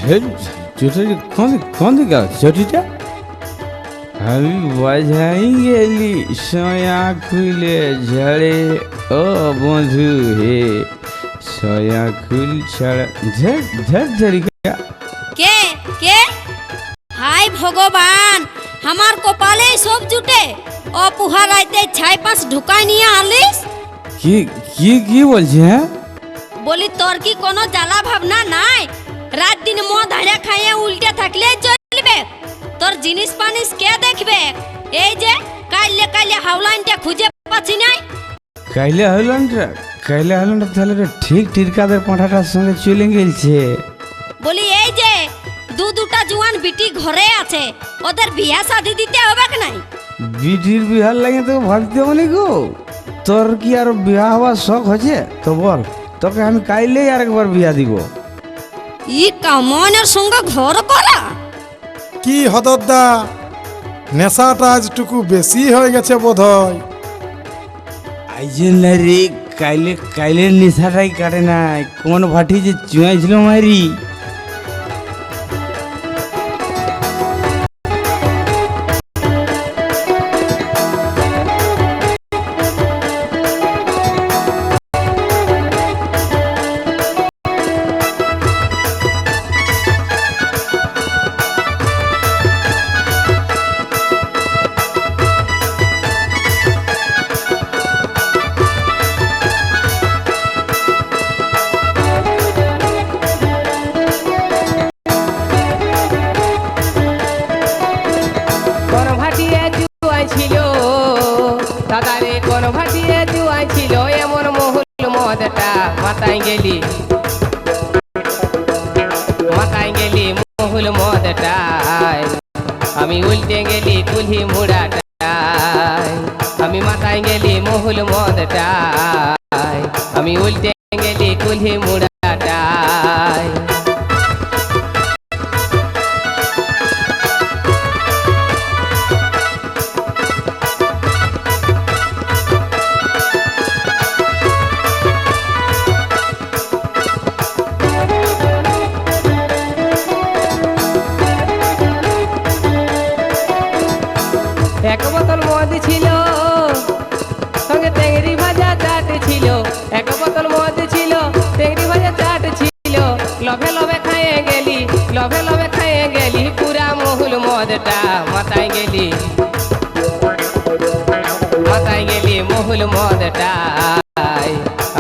চুটারি কোন দিকে চটিটা আমি বাজাই গেলি সয়া খুলে ঝাড়ে ও বন্ধু হে সয়া খুল ছাড়া ঝাড়িকা কে কে হাই ভগবান আমার কপালে সব জুটে অপুহা রাইতে ছাই পাঁচ ঢুকাই নিয়ে আলিস কি কি কি বলছি হ্যাঁ বলি তোর কি কোনো জ্বালা ভাবনা নাই রাত দিন মদ হাড়া খাইয়ে উল্টে থাকলে চলবে তোর জিনিস পানিস কে দেখবে এই যে কাইলে হাওলাইনটা খুঁজে পাচ্ছি নাই কাইলে হইলানটা তাহলে তো ঠিক টিরকাদের পাঁঠাটার সঙ্গে চলে গেলছে বলি এই যে দুটা জুয়ান বিটি ঘরে আছে ওদের বিয়া শাদি দিতে হবে কি নাই বিটির বিহার লাগে তো ভাবতে বলি গো তোর কি আর বিয়া হওয়ার শখ হয়েছে তো বল তোকে আমি কাইলেই আরেকবার বিয়া দিব ই কামনের সঙ্গে ঘর করা কি হদরদা নেশাটা আজটুকু বেশি হয়ে গেছে বোধহয় আইজে না রে কাইলের নেশাটাই কাটে নাই কোন ভাটি যে চুয়াইছিল মারি মাতাই গেলি মহুল মদটাই আমি উল্টে গেলি কুলহি মুড়াটাই আমি মাতাই গেলি মহুল মদটাই আমি উল্টে গেলি কুলহি মুড়াটাই এক বোতল মদ ছিল সঙ্গে টেংরি ভাজা চাট ছিল এক বোতল মদ ছিল টেংরি ভাজা চাট ছিল লভে লভে খাইয়ে গেলি পুরা মহুল মদটা মাতাই গেলি মহুল মদটাই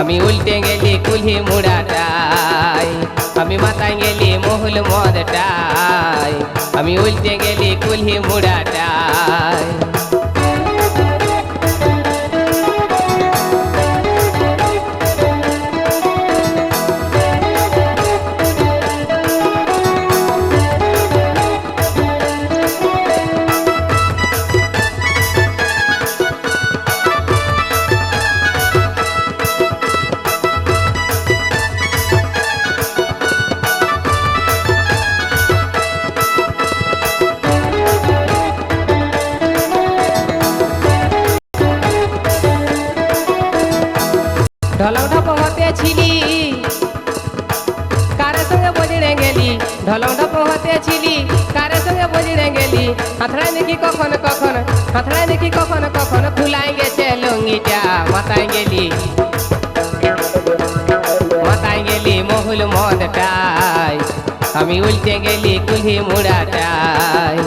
আমি উল্টে গেলি কুলহি মুড়াটাই আমি মাতাই গেলি মহুল মদটাই আমি উল্টে গেলি কুলহি মুড়াটাই ঢলং ঢপ হতে ছিলি কারে সঙ্গে বজড়ে গেলি ঢলং ঢপ হতে ছিলি কারে সঙ্গে বজড়ে গেলি হাতড়াই দেখি কখন খুলাই গেছে লুঙ্গিটা মাতাই গেলি মহুল মদটাই আমি উল্টে গেলি কুলহি মুড়াটাই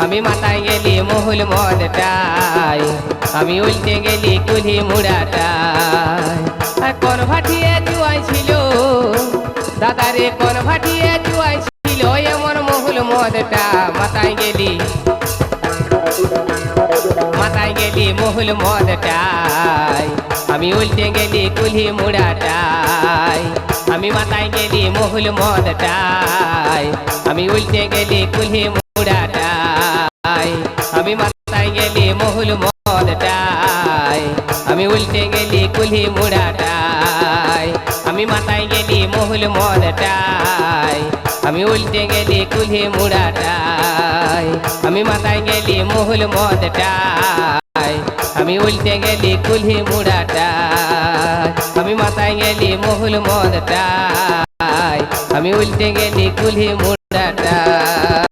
আমি মাতাই গেলি মহুল মদটাই আমি উল্টে গেলি কুলহি মুড়াটাই কোন ভাটিয়ে জুয়াই ছিল দাদারে কোন ভাটিয়ে জুয়াই ছিল এমন মহুল মদটা মাতাই গেলি মহুল মদটাই আমি উল্টে গেলি কুলহি মুড়াটাই আমি মাতাই গেলি মহুল মদটাই আমি উল্টে গেলি কুলহি মুড়াটাই আমি মাতাই গেলি মহুল মদটাই আমি উল্টে গেলি কুলহি মুড়াটাই আমি মাতাই গেলি মহুল মদটাই আমি উল্টে গেলি কুলহি মুড়াটাই আমি মাতাই গেলি মহুল মদটাই আমি উল্টে গেলি কুলহি মুড়াটাই আমি মাতাই গেলি মহুল মদটাই আমি উল্টে গেলি কুলহি টাটা